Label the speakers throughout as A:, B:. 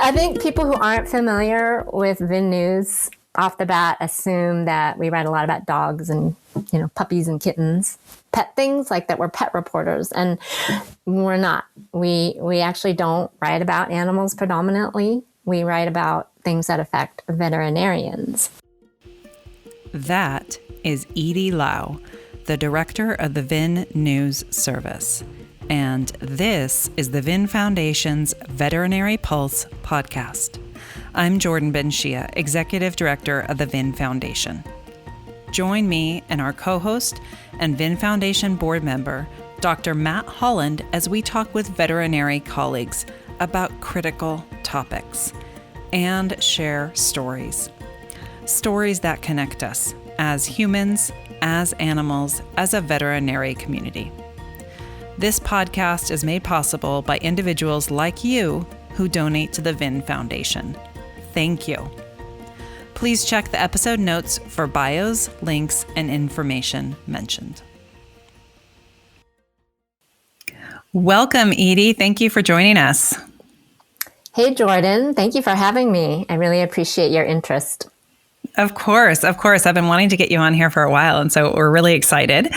A: I think people who aren't familiar with VIN News off the bat assume that we write a lot about dogs and, puppies and kittens, pet things like that. We're pet reporters, and we're not. We actually don't write about animals predominantly. We write about things that affect veterinarians.
B: That is Edie Lau, the director of the VIN News Service. And this is the VIN Foundation's Veterinary Pulse podcast. I'm Jordan Benshea, Executive Director of the VIN Foundation. Join me and our co-host and VIN Foundation board member, Dr. Matt Holland, as we talk with veterinary colleagues about critical topics and share stories. Stories that connect us as humans, as animals, as a veterinary community. This podcast is made possible by individuals like you who donate to the VIN Foundation. Thank you. Please check the episode notes for bios, links, and information mentioned. Welcome, Edie. Thank you for joining us.
A: Hey, Jordan. Thank you for having me. I really appreciate your interest.
B: Of course. I've been wanting to get you on here for a while, and so we're really excited.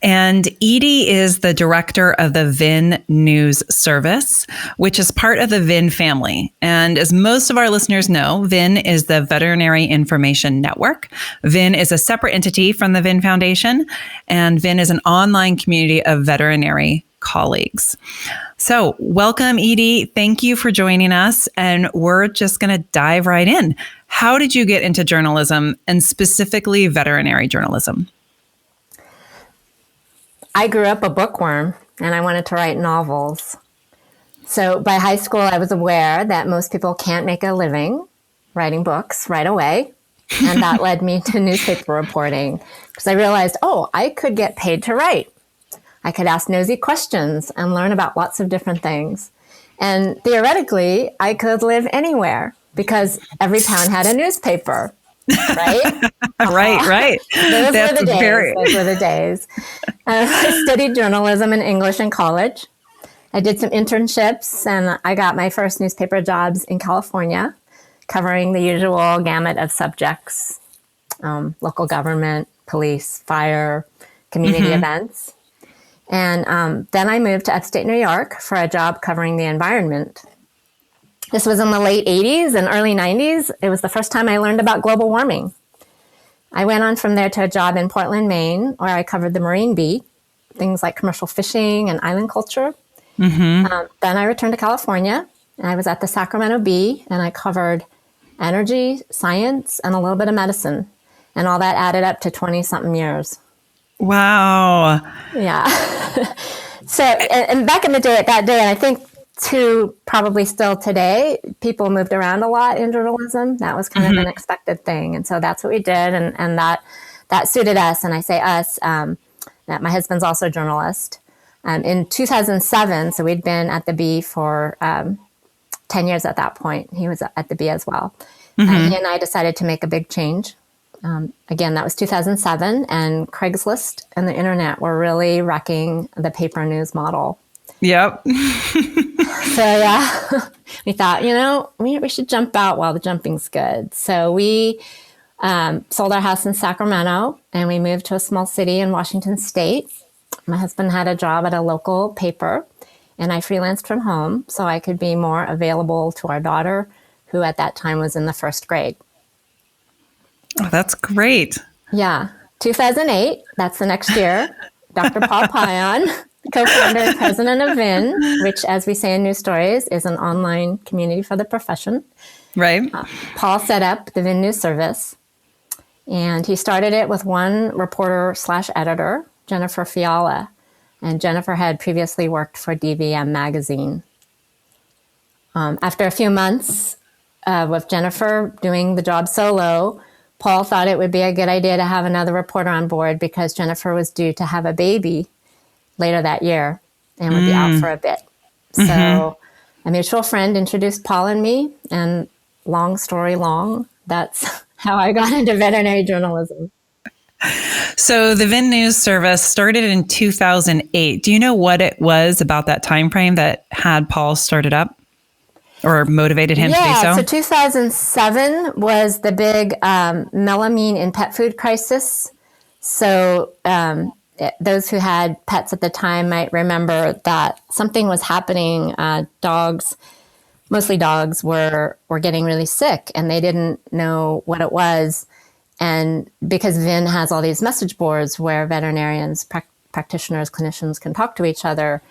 B: And Edie is the director of the VIN News Service, which is part of the VIN family. And as most of our listeners know, VIN is the Veterinary Information Network. VIN is a separate entity from the VIN Foundation, and VIN is an online community of veterinary colleagues. So welcome, Edie. Thank you for joining us. And we're just going to dive right in. How did you get into journalism, and specifically veterinary journalism?
A: I grew up a bookworm and I wanted to write novels. So by high school, I was aware that most people can't make a living writing books right away. And that led me to newspaper reporting because I realized, I could get paid to write. I could ask nosy questions and learn about lots of different things. And theoretically, I could live anywhere because every town had a newspaper, right?
B: Right.
A: Those were the days. I studied journalism and English in college. I did some internships, and I got my first newspaper jobs in California, covering the usual gamut of subjects, local government, police, fire, community events. And then I moved to upstate New York for a job covering the environment. This was in the late 80s and early 90s. It was the first time I learned about global warming. I went on from there to a job in Portland, Maine, where I covered the marine beat, things like commercial fishing and island culture. Then I returned to California, and I was at the Sacramento Bee, and I covered energy, science, and a little bit of medicine. And all that added up to 20-something years.
B: Wow.
A: Yeah. So, and back in the day, and I think too, probably still today, people moved around a lot in journalism. That was kind of an expected thing. And so that's what we did. And that suited us. And I say us, that my husband's also a journalist. In 2007, so we'd been at the Bee for 10 years at that point. He was at the Bee as well. He and I decided to make a big change. Again, that was 2007, and Craigslist and the internet were really wrecking the paper news model.
B: Yep.
A: So yeah, we thought, we should jump out while the jumping's good. So we sold our house in Sacramento, and we moved to a small city in Washington State. My husband had a job at a local paper, and I freelanced from home so I could be more available to our daughter, who at that time was in the first grade.
B: Oh, that's great.
A: Yeah. 2008, that's the next year, Dr. Paul Pion, co-founder and president of VIN, which, as we say in News Stories, is an online community for the profession.
B: Right.
A: Paul set up the VIN News Service, and he started it with one reporter/editor, Jennifer Fiala. And Jennifer had previously worked for DVM magazine. After a few months with Jennifer doing the job solo, Paul thought it would be a good idea to have another reporter on board because Jennifer was due to have a baby later that year and would be out for a bit. So a mutual friend introduced Paul and me, and long story long, that's how I got into veterinary journalism.
B: So the VIN News Service started in 2008. Do you know what it was about that time frame that had Paul started up? or motivated him to do so?
A: So 2007 was the big melamine in pet food crisis. So those who had pets at the time might remember that something was happening. Mostly dogs, were getting really sick, and they didn't know what it was. And because VIN has all these message boards where veterinarians, practitioners, clinicians can talk to each other,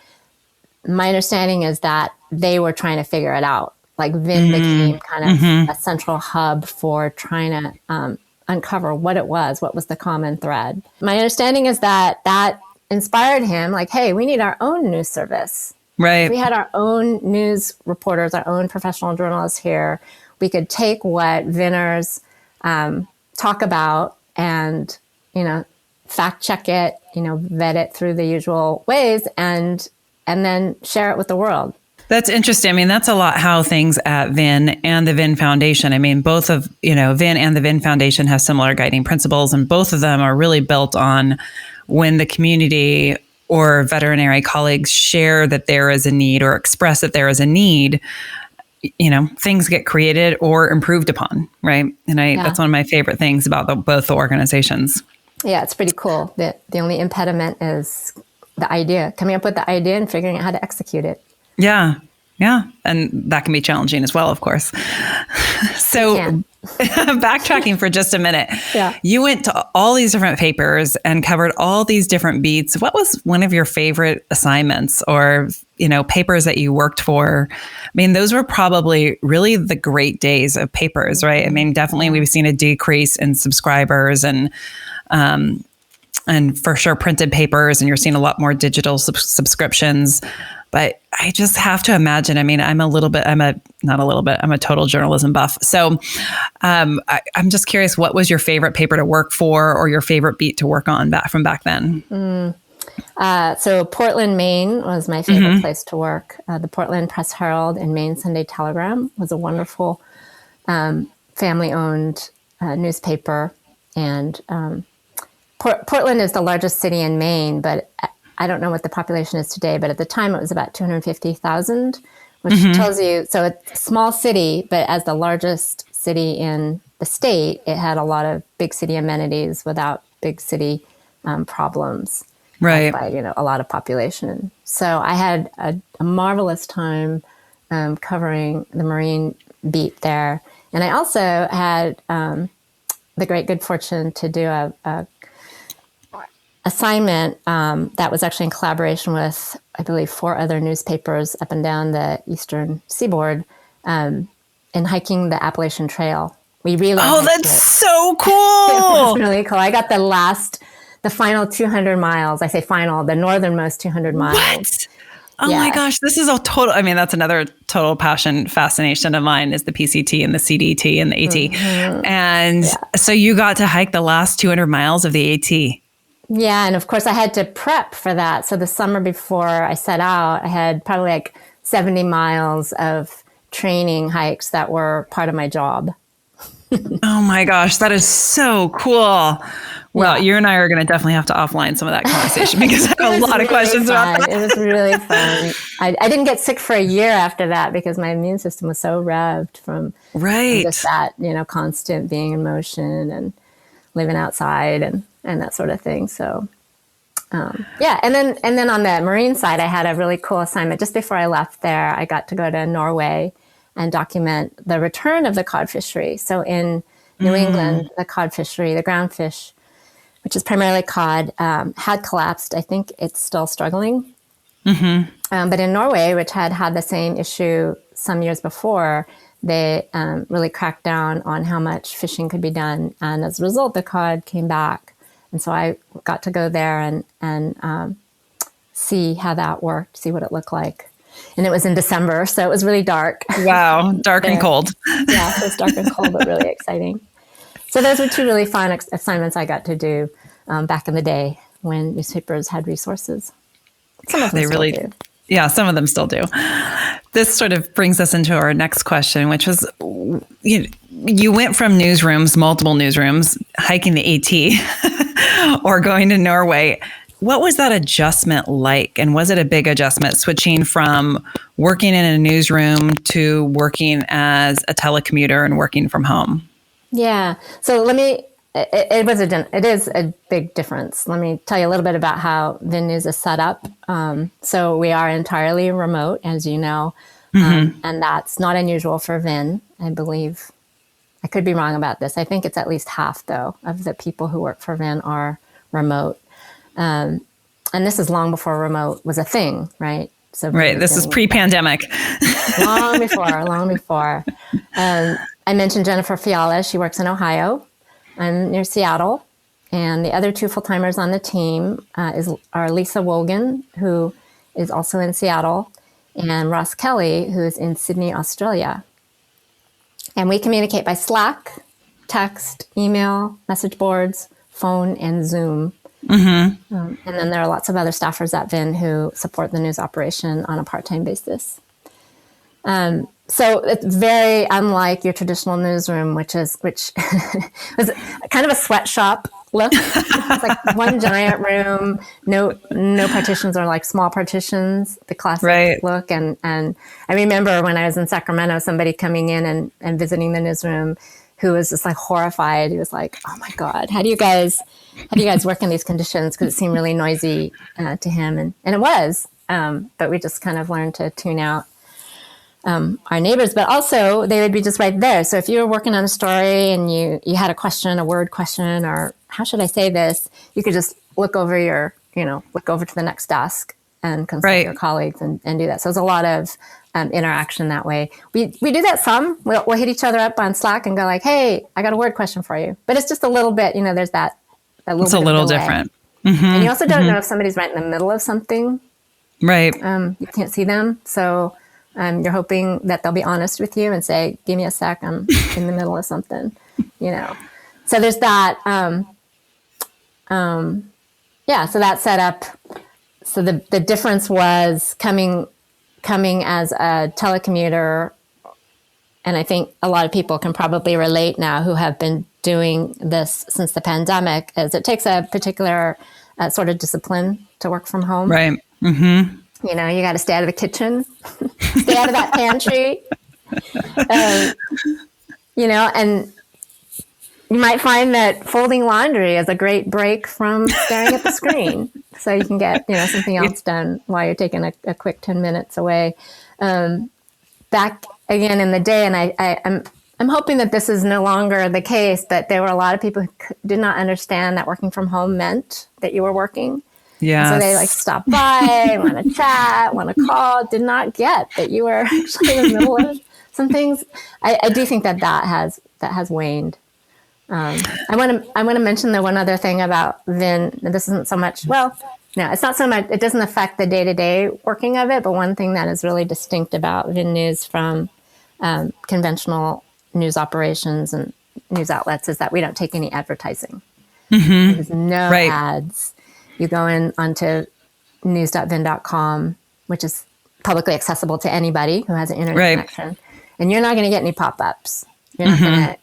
A: my understanding is that they were trying to figure it out. Like VIN became kind of a central hub for trying to uncover what it was, what was the common thread. My understanding is that inspired him, like, hey, we need our own news service.
B: Right.
A: If we had our own news reporters, our own professional journalists here, we could take what VINers talk about and, fact check it, vet it through the usual ways and then share it with the world.
B: That's interesting. I mean, that's a lot how things at VIN and the VIN Foundation, I mean, both of, VIN and the VIN Foundation have similar guiding principles, and both of them are really built on when the community or veterinary colleagues share that there is a need or express that there is a need, things get created or improved upon, right? And that's one of my favorite things about both the organizations.
A: Yeah, it's pretty cool. The only impediment is the idea, coming up with the idea and figuring out how to execute it.
B: Yeah. Yeah. And that can be challenging as well, of course. So backtracking for just a minute.
A: Yeah.
B: You went to all these different papers and covered all these different beats. What was one of your favorite assignments or, papers that you worked for? I mean, those were probably really the great days of papers, right? I mean, definitely we've seen a decrease in subscribers and for sure printed papers, and you're seeing a lot more digital subscriptions. But I just have to imagine, I mean, I'm a total journalism buff. So I'm just curious, what was your favorite paper to work for or your favorite beat to work on from back then?
A: So Portland, Maine was my favorite place to work. The Portland Press Herald and Maine Sunday Telegram was a wonderful family-owned newspaper. And Portland is the largest city in Maine, but I don't know what the population is today, but at the time it was about 250,000, which tells you, so it's a small city, but as the largest city in the state, it had a lot of big city amenities without big city problems.
B: Right.
A: By, a lot of population. So I had a marvelous time covering the marine beat there. And I also had the great good fortune to do a assignment that was actually in collaboration with, I believe, 4 other newspapers up and down the eastern seaboard in hiking the Appalachian Trail. We really
B: that's so cool.
A: It was really cool. I got the final 200 miles. I say final, the northernmost 200 miles.
B: What? Oh my gosh, this is that's another total fascination of mine is the PCT and the CDT and the AT. And so you got to hike the last 200 miles of the AT.
A: Yeah. And of course I had to prep for that. So the summer before I set out, I had probably like 70 miles of training hikes that were part of my job.
B: Oh my gosh, that is so cool. Well, you and I are going to definitely have to offline some of that conversation because I have a lot of questions about that.
A: It was really fun. I didn't get sick for a year after that because my immune system was so revved from just that, constant being in motion and living outside and that sort of thing. So, And then on the marine side, I had a really cool assignment. Just before I left there, I got to go to Norway and document the return of the cod fishery. So in New England, the cod fishery, the ground fish, which is primarily cod, had collapsed. I think it's still struggling. But in Norway, which had the same issue some years before, they really cracked down on how much fishing could be done. And as a result, the cod came back. And so I got to go there and see how that worked, see what it looked like. And it was in December, so it was really dark.
B: Wow, dark and cold.
A: Yeah, so it's dark and cold, but really exciting. So those were 2 really fun assignments I got to do back in the day when newspapers had resources. Some of them still do.
B: Yeah, some of them still do. This sort of brings us into our next question, which was, you went from multiple newsrooms, hiking the AT or going to Norway. what was that adjustment like? And was it a big adjustment switching from working in a newsroom to working as a telecommuter and working from home?
A: Yeah. So it is a big difference. Let me tell you a little bit about how VIN News is set up. So we are entirely remote, as you know, and that's not unusual for VIN. I believe, I could be wrong about this. I think it's at least half, though, of the people who work for VIN are remote. And this is long before remote was a thing, right? So
B: right. This is pre-pandemic.
A: long before. I mentioned Jennifer Fiala. She works in Ohio. I'm near Seattle. And the other two full-timers on the team are Lisa Wogan, who is also in Seattle, and Ross Kelly, who is in Sydney, Australia. And we communicate by Slack, text, email, message boards, phone, and Zoom. And then there are lots of other staffers at VIN who support the news operation on a part-time basis. So it's very unlike your traditional newsroom, which was kind of a sweatshop look. It's like one giant room, no partitions or like small partitions, the classic look. And I remember when I was in Sacramento, somebody coming in and visiting the newsroom who was just like horrified. He was like, "Oh my God, how do you guys work in these conditions?" Because it seemed really noisy to him, and it was. But we just kind of learned to tune out our neighbors, but also they would be just right there. So if you were working on a story and you had a question, a word question, or how should I say this, you could just look over to the next desk and consult your colleagues and do that. So there's a lot of interaction that way. We do that some. We'll hit each other up on Slack and go like, "Hey, I got a word question for you." But it's just a little bit, there's that little
B: it's
A: bit
B: a little
A: of delay.
B: Different.
A: And you also don't know if somebody's right in the middle of something. Right. You can't see them. So you're hoping that they'll be honest with you and say, "Give me a sec, I'm in the middle of something," So there's that. So that set up. So the difference was coming as a telecommuter, and I think a lot of people can probably relate now who have been doing this since the pandemic, is it takes a particular sort of discipline to work from home.
B: Right.
A: You got to stay out of the kitchen, stay out of that pantry, and you might find that folding laundry is a great break from staring at the screen. So you can get, something else done while you're taking a quick 10 minutes away. Back again in the day, and I'm hoping that this is no longer the case, but there were a lot of people who did not understand that working from home meant that you were working. Yeah. So they stop by, want to chat, want to call, did not get that you were actually in the middle of some things. I do think that has waned. I want to mention the one other thing about VIN. This isn't so much, it's not so much, it doesn't affect the day-to-day working of it, but one thing that is really distinct about VIN News from conventional news operations and news outlets is that we don't take any advertising. There's no ads. You go in onto news.vin.com, which is publicly accessible to anybody who has an internet connection, and you're not going to get any pop-ups. You're not going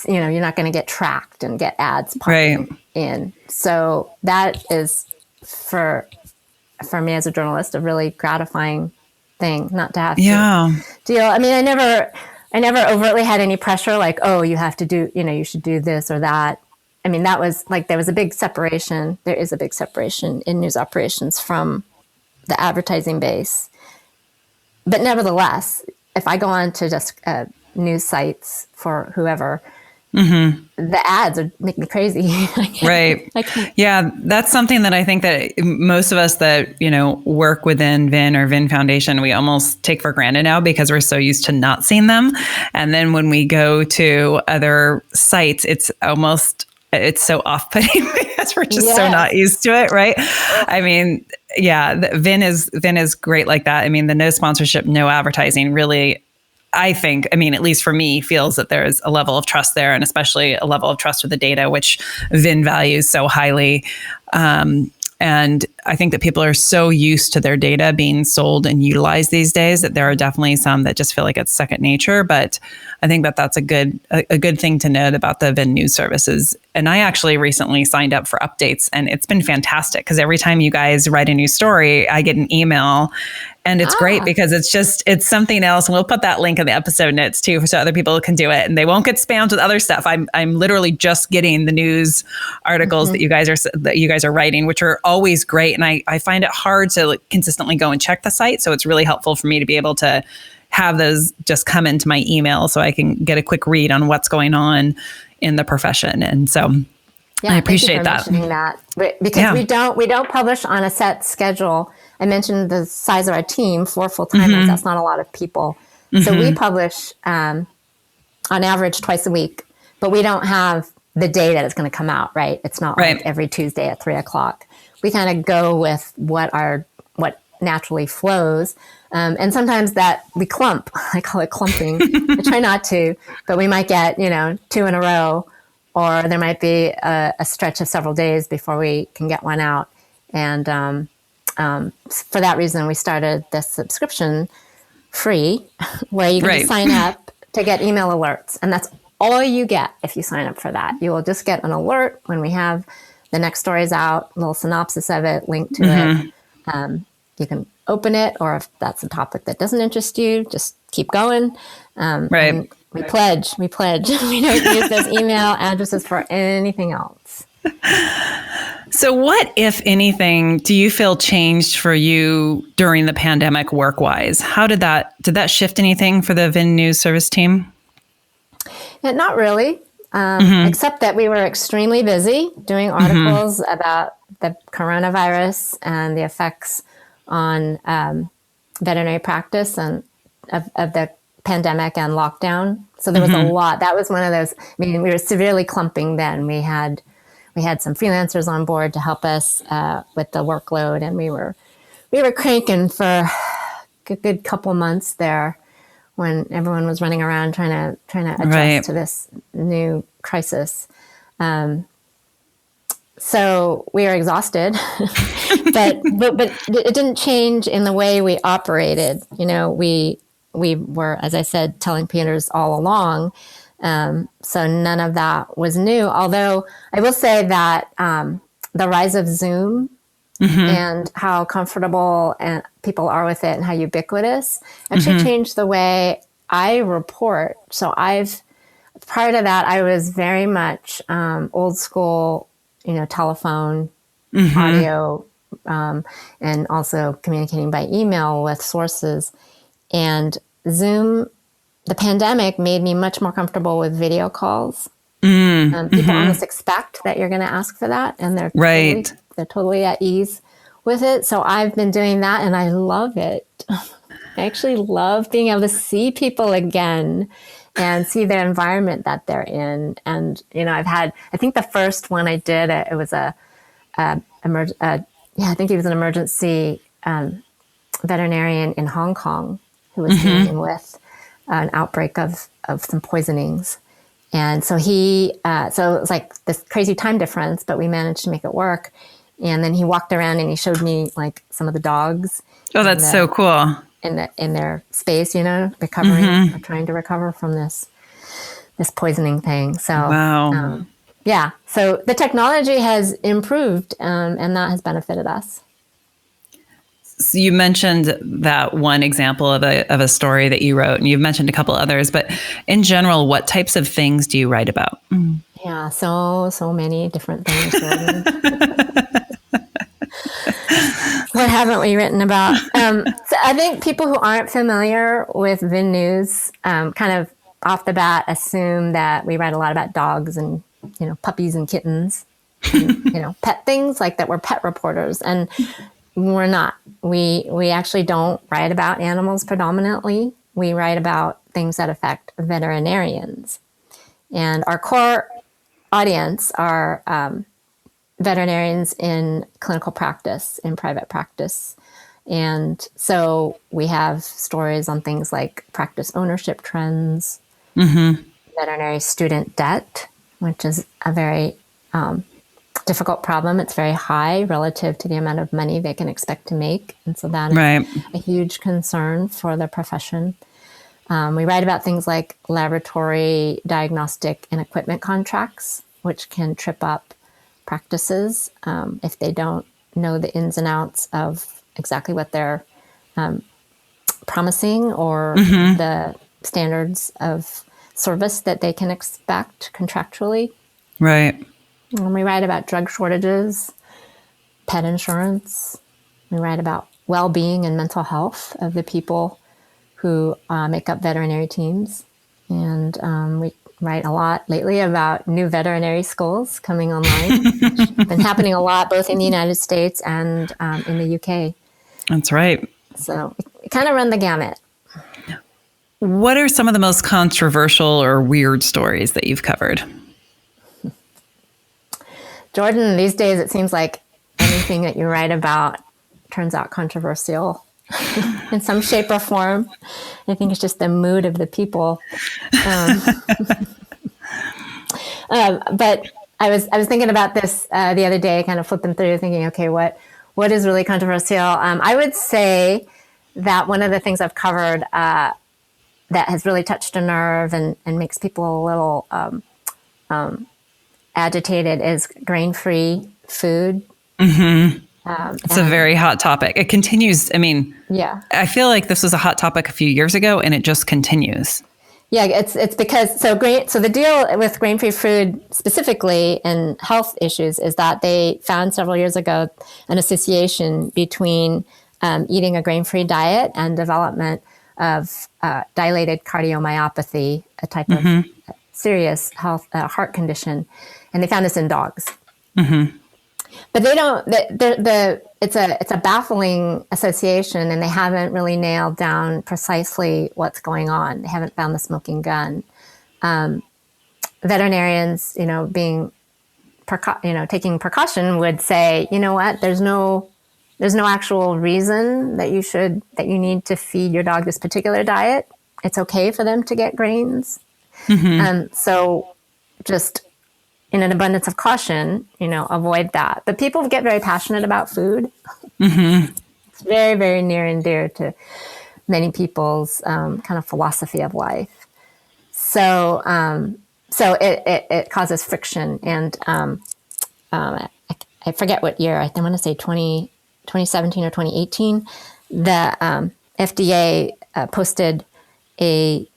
A: to, you're not going to get tracked and get ads popping in. So that is for me as a journalist a really gratifying thing, not to have to deal. I mean, I never overtly had any pressure like, "Oh, you have to do, you should do this or that." I mean, that was there was a big separation. There is a big separation in news operations from the advertising base. But nevertheless, if I go on to just news sites for whoever, the ads would make me crazy. Yeah,
B: that's something that I think that most of us that, work within VIN or VIN Foundation, we almost take for granted now because we're so used to not seeing them. And then when we go to other sites, it's so off-putting because we're just so not used to it, right? I mean, VIN is great like that. I mean, the no sponsorship, no advertising really, I think, at least for me, feels that there's a level of trust there, and especially a level of trust with the data, which VIN values so highly. And I think that people are so used to their data being sold and utilized these days that there are definitely some that just feel like it's second nature. But I think that that's a good thing to note about the VIN News Services. And I actually recently signed up for updates, and it's been fantastic because every time you guys write a new story, I get an email. And it's great because it's something else. And we'll put that link in the episode notes too, so other people can do it and they won't get spammed with other stuff. I'm literally just getting the news articles that you guys are writing, which are always great. And I find it hard to consistently go and check the site. So it's really helpful for me to be able to have those just come into my email so I can get a quick read on what's going on in the profession. And so I appreciate that.
A: Because we don't publish on a set schedule. I mentioned the size of our team, 4 full-timers. That's not a lot of people. So we publish on average twice a week, but we don't have the day that it's going to come out, right? It's not like every Tuesday at 3:00. We kind of go with what naturally flows. And sometimes that we clump. I call it clumping. I try not to, but we might get, 2 in a row, or there might be a stretch of several days before we can get one out. And for that reason, we started this subscription free where you can sign up to get email alerts. And that's all you get if you sign up for that. You will just get an alert when we have the next stories out, a little synopsis of it, link to it. You can open it, or if that's a topic that doesn't interest you, just keep going. And we pledge. We don't use those email addresses for anything else.
B: So what, if anything, do you feel changed for you during the pandemic work-wise? Did that shift anything for the VIN News Service team?
A: Not really, except that we were extremely busy doing articles about the coronavirus and the effects on veterinary practice and of the pandemic and lockdown. So there was a lot. That was one of those. We were severely clumping then. We had some freelancers on board to help us with the workload, and we were cranking for a good couple months there when everyone was running around trying to adjust to this new crisis. So we were exhausted, but it didn't change in the way we operated. We were, as I said, telling Peters all along. So none of that was new. Although I will say that the rise of Zoom and how comfortable and people are with it and how ubiquitous actually changed the way I report. So prior to that, I was very much old school, telephone, audio, and also communicating by email with sources. And Zoom, the pandemic made me much more comfortable with video calls. People almost expect that you're going to ask for that, and they're totally at ease with it. So I've been doing that, and I love it. I actually love being able to see people again and see their environment that they're in. And I think the first one I did, it was I think he was an emergency veterinarian in Hong Kong who was dealing with an outbreak of some poisonings. And so so it was like this crazy time difference, but we managed to make it work. And then he walked around and he showed me like some of the dogs. Oh,
B: that's so cool.
A: In their space, recovering, or trying to recover from this poisoning thing. So,
B: wow.
A: So the technology has improved, and that has benefited us.
B: So you mentioned that one example of a story that you wrote, and you've mentioned a couple others, but in general, what types of things do you write about?
A: Yeah, so many different things, Jordan. What haven't we written about? So I think people who aren't familiar with VIN News kind of off the bat assume that we write a lot about dogs and, puppies and kittens, and, pet things like that. We're pet reporters, and we're not. We actually don't write about animals predominantly. We write about things that affect veterinarians. And our core audience are veterinarians in clinical practice, in private practice. And so we have stories on things like practice ownership trends, veterinary student debt, which is a very difficult problem. It's very high relative to the amount of money they can expect to make. And so that
B: Right.
A: is a huge concern for the profession. We write about things like laboratory, diagnostic, and equipment contracts, which can trip up practices if they don't know the ins and outs of exactly what they're promising or the standards of service that they can expect contractually.
B: Right.
A: And we write about drug shortages, pet insurance. We write about well-being and mental health of the people who make up veterinary teams. And we write a lot lately about new veterinary schools coming online. It's been happening a lot, both in the United States and in the UK.
B: That's right.
A: So we kind of run the gamut.
B: What are some of the most controversial or weird stories that you've covered?
A: Jordan, these days it seems like anything that you write about turns out controversial in some shape or form. I think it's just the mood of the people. But I was thinking about this the other day, kind of flipping through, thinking, okay, what is really controversial? I would say that one of the things I've covered that has really touched a nerve and makes people a little agitated is grain-free food.
B: It's a very hot topic. It continues. I mean,
A: yeah,
B: I feel like this was a hot topic a few years ago, and it just continues.
A: Yeah, it's because so the deal with grain-free food specifically and health issues is that they found several years ago an association between eating a grain-free diet and development of dilated cardiomyopathy, a type of serious heart condition, and they found this in dogs. But they don't. It's a baffling association, and they haven't really nailed down precisely what's going on. They haven't found the smoking gun. Veterinarians, being taking precaution, would say, you know what? There's no actual reason that you need to feed your dog this particular diet. It's okay for them to get grains. So just in an abundance of caution, avoid that. But people get very passionate about food. It's very, very near and dear to many people's kind of philosophy of life. So it causes friction. And I forget what year, I want to say 2017 or 2018, the FDA posted a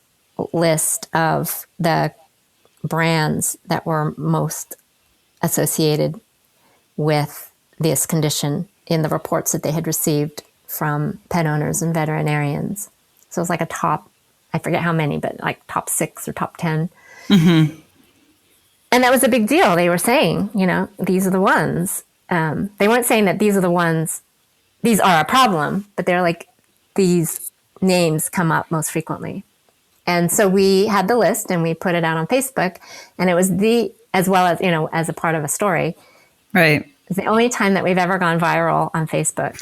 A: list of the brands that were most associated with this condition in the reports that they had received from pet owners and veterinarians. So it was like a top, I forget how many, but like top 6 or top 10. And that was a big deal. They were saying, these are the ones. They weren't saying that these are the ones, these are a problem, but they're like, these names come up most frequently. And so we had the list and we put it out on Facebook, and it was as well as, as a part of a story.
B: Right.
A: It's the only time that we've ever gone viral on Facebook.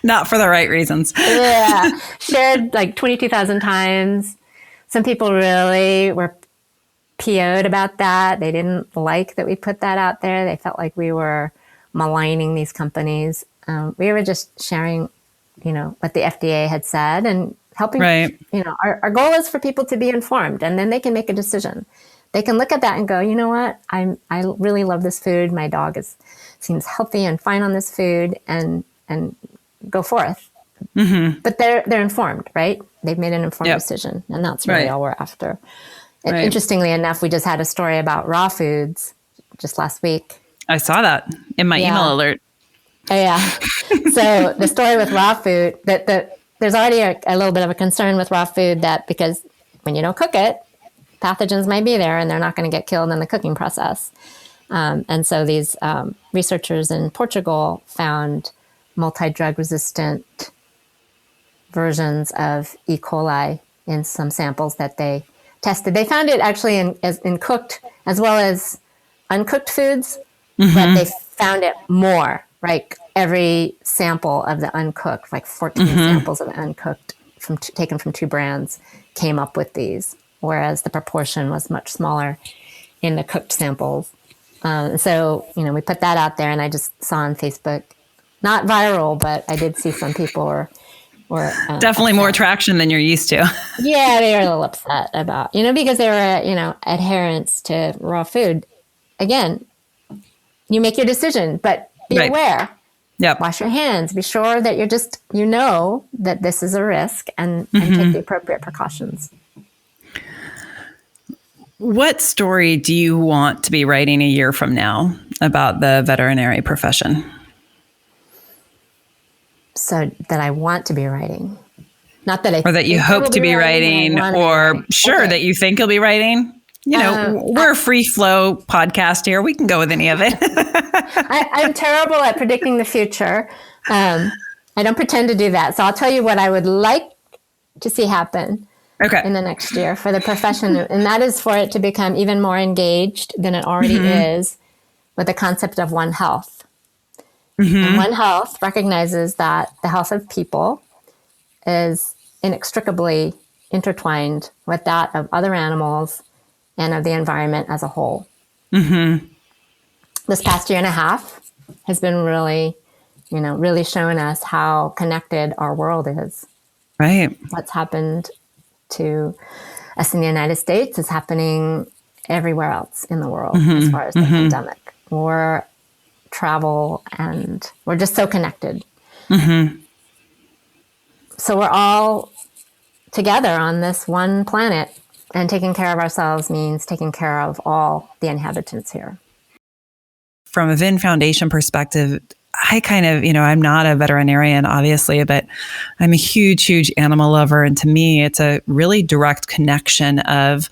B: Not for the right reasons.
A: Yeah. Shared like 22,000 times. Some people really were PO'd about that. They didn't like that we put that out there. They felt like we were maligning these companies. We were just sharing, what the FDA had said and helping,
B: right.
A: Our goal is for people to be informed, and then they can make a decision. They can look at that and go, you know what? I really love this food. My dog seems healthy and fine on this food, and go forth. But they're informed, right? They've made an informed decision, and that's really all we're after. And interestingly enough, we just had a story about raw foods just last week.
B: I saw that in my email alert.
A: Yeah. So the story with raw food, there's already a little bit of a concern with raw food, that because when you don't cook it, pathogens might be there and they're not going to get killed in the cooking process. And so these researchers in Portugal found multi-drug resistant versions of E. coli in some samples that they tested. They found it actually in cooked as well as uncooked foods, but they found it more, right? Every sample of the uncooked, like 14 samples of the uncooked taken from 2 brands, came up with these, whereas the proportion was much smaller in the cooked samples. So, we put that out there, and I just saw on Facebook, not viral, but I did see some people were
B: definitely
A: upset.
B: more traction than you're used to.
A: Yeah, they were a little upset about, because they were, adherents to raw food. Again, you make your decision, but be
B: Right.
A: aware.
B: Yep.
A: Wash your hands. Be sure that you're that this is a risk, and take the appropriate precautions.
B: What story do you want to be writing a year from now about the veterinary profession?
A: So that I want to be writing. Not that I
B: Or that you hope to be writing, or sure,
A: okay.
B: That you think you'll be writing. We're a free flow podcast here. We can go with any of it.
A: I'm terrible at predicting the future. I don't pretend to do that. So I'll tell you what I would like to see happen in the next year for the profession. And that is for it to become even more engaged than it already is with the concept of One Health. And One Health recognizes that the health of people is inextricably intertwined with that of other animals and of the environment as a whole. This past year and a half has been really showing us how connected our world is.
B: Right.
A: What's happened to us in the United States is happening everywhere else in the world as far as the pandemic or travel, and we're just so connected. So we're all together on this one planet, and taking care of ourselves means taking care of all the inhabitants here.
B: From a VIN Foundation perspective, I kind of, I'm not a veterinarian, obviously, but I'm a huge, huge animal lover. And to me, it's a really direct connection of,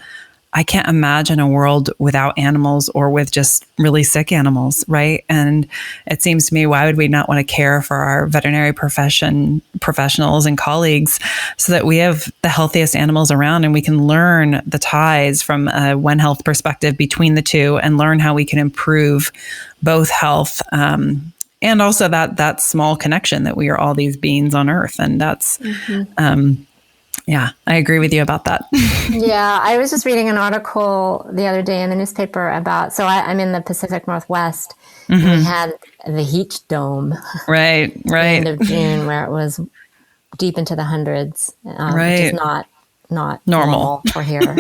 B: I can't imagine a world without animals or with just really sick animals, right? And it seems to me, why would we not want to care for our veterinary professionals and colleagues so that we have the healthiest animals around, and we can learn the ties from a One Health perspective between the two and learn how we can improve both health and also that small connection that we are all these beings on Earth. And that's, yeah, I agree with you about that.
A: Yeah, I was just reading an article the other day in the newspaper about, so I'm in the Pacific Northwest, and we had the heat dome.
B: Right.
A: At the end of June, where it was deep into the hundreds, which is not normal for here.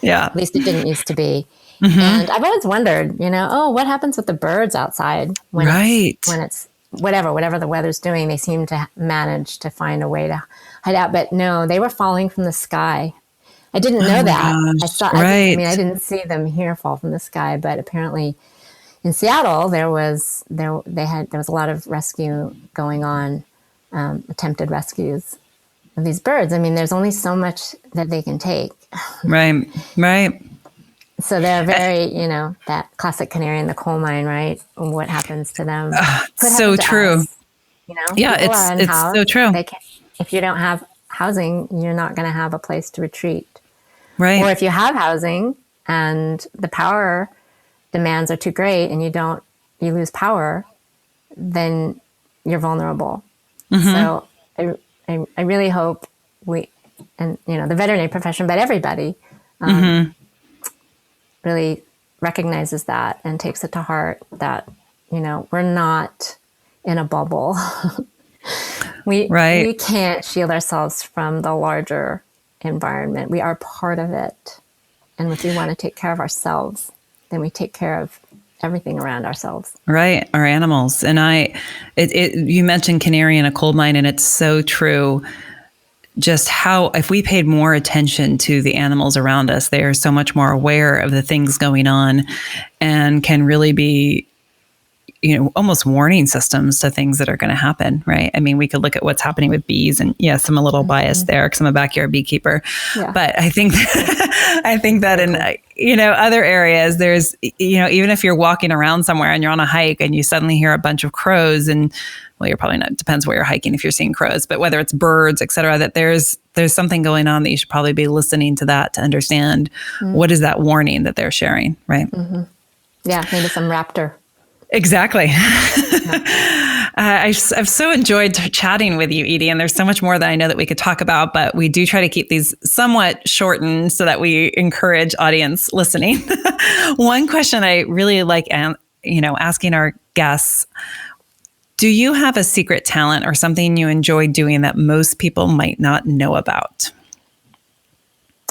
B: Yeah.
A: At least it didn't used to be. And I've always wondered, what happens with the birds outside when it's whatever the weather's doing, they seem to manage to find a way to hide out. But no, they were falling from the sky. I didn't know that. I didn't see them here fall from the sky, but apparently in Seattle there was a lot of rescue going on, attempted rescues of these birds. I mean, there's only so much that they can take.
B: Right.
A: So they're very, that classic canary in the coal mine, right? What happens to them?
B: So true.
A: Us,
B: yeah, it's so true.
A: If you don't have housing, you're not going to have a place to retreat.
B: Right.
A: Or if you have housing and the power demands are too great and you lose power, then you're vulnerable. So I really hope the veterinary profession, but everybody, really recognizes that and takes it to heart that, we're not in a bubble. We can't shield ourselves from the larger environment. We are part of it. And if we want to take care of ourselves, then we take care of everything around ourselves. Right.
B: Our animals. And you mentioned canary in a coal mine, and it's so true. Just how, if we paid more attention to the animals around us, they are so much more aware of the things going on and can really be, almost warning systems to things that are going to happen, right? I mean, we could look at what's happening with bees, and yes, I'm a little biased there because I'm a backyard beekeeper, but I think that in, other areas, there's, even if you're walking around somewhere and you're on a hike and you suddenly hear a bunch of crows, and well, you're probably not, it depends where you're hiking if you're seeing crows, but whether it's birds, et cetera, that there's something going on that you should probably be listening to that to understand what is that warning that they're sharing, right?
A: Yeah, maybe some raptor.
B: Exactly. I've so enjoyed chatting with you, Edie, and there's so much more that I know that we could talk about, but we do try to keep these somewhat shortened so that we encourage audience listening. One question I really like, asking our guests, do you have a secret talent or something you enjoy doing that most people might not know about?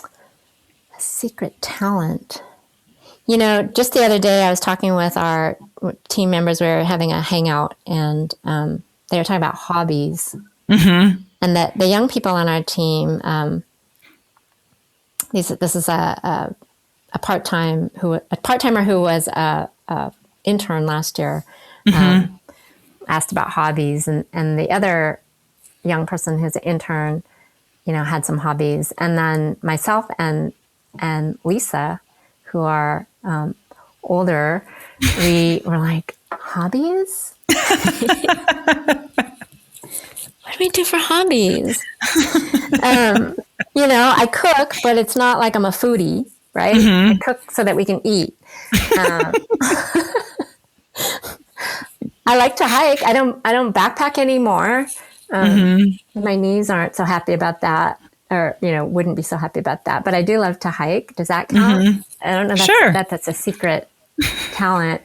A: A secret talent. Just the other day I was talking with our team members. We were having a hangout, and they were talking about hobbies. Mm-hmm. And that the young people on our team, this is a part-timer who was a intern last year, mm-hmm. Asked about hobbies, and the other young person who's an intern, had some hobbies. And then myself and Lisa, who are older, we were like, hobbies? What do we do for hobbies? I cook, but it's not like I'm a foodie, right? Mm-hmm. I cook so that we can eat. I like to hike. I don't backpack anymore. Mm-hmm. My knees aren't so happy about that, or wouldn't be so happy about that. But I do love to hike. Does that count? Mm-hmm. I don't know. That's a secret talent.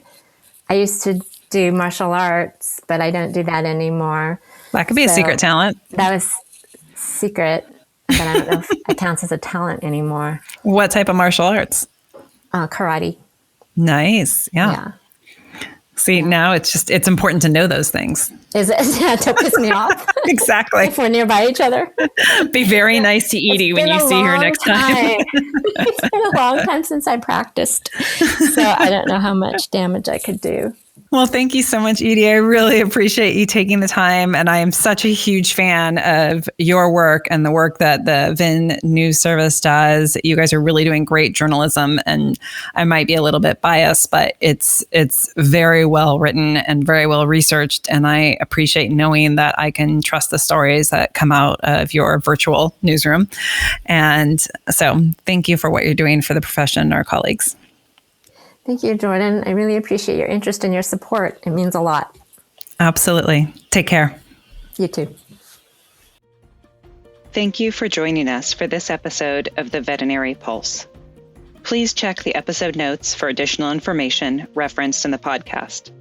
A: I used to do martial arts, but I don't do that anymore.
B: That could be a secret talent.
A: That was secret, but I don't know if it counts as a talent anymore.
B: What type of martial arts?
A: Karate.
B: Nice. Yeah. See, now it's important to know those things.
A: Is it? Yeah, to piss me off.
B: Exactly.
A: If we're nearby each other.
B: Be very nice to Edie when you see her next time.
A: It's been a long time since I practiced. So I don't know how much damage I could do.
B: Well, thank you so much, Edie. I really appreciate you taking the time. And I am such a huge fan of your work and the work that the VIN News Service does. You guys are really doing great journalism. And I might be a little bit biased, but it's very well written and very well researched. And I appreciate knowing that I can trust the stories that come out of your virtual newsroom. And so thank you for what you're doing for the profession and our colleagues.
A: Thank you, Jordan. I really appreciate your interest and your support. It means a lot.
B: Absolutely. Take care.
A: You too.
C: Thank you for joining us for this episode of the Veterinary Pulse. Please check the episode notes for additional information referenced in the podcast.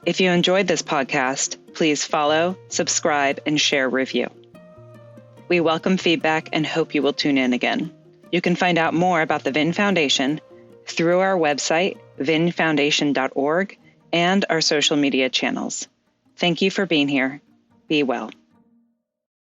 C: If you enjoyed this podcast, please follow, subscribe, and share a review. We welcome feedback and hope you will tune in again. You can find out more about the VIN Foundation through our website, vinfoundation.org, and our social media channels. Thank you for being here. Be well.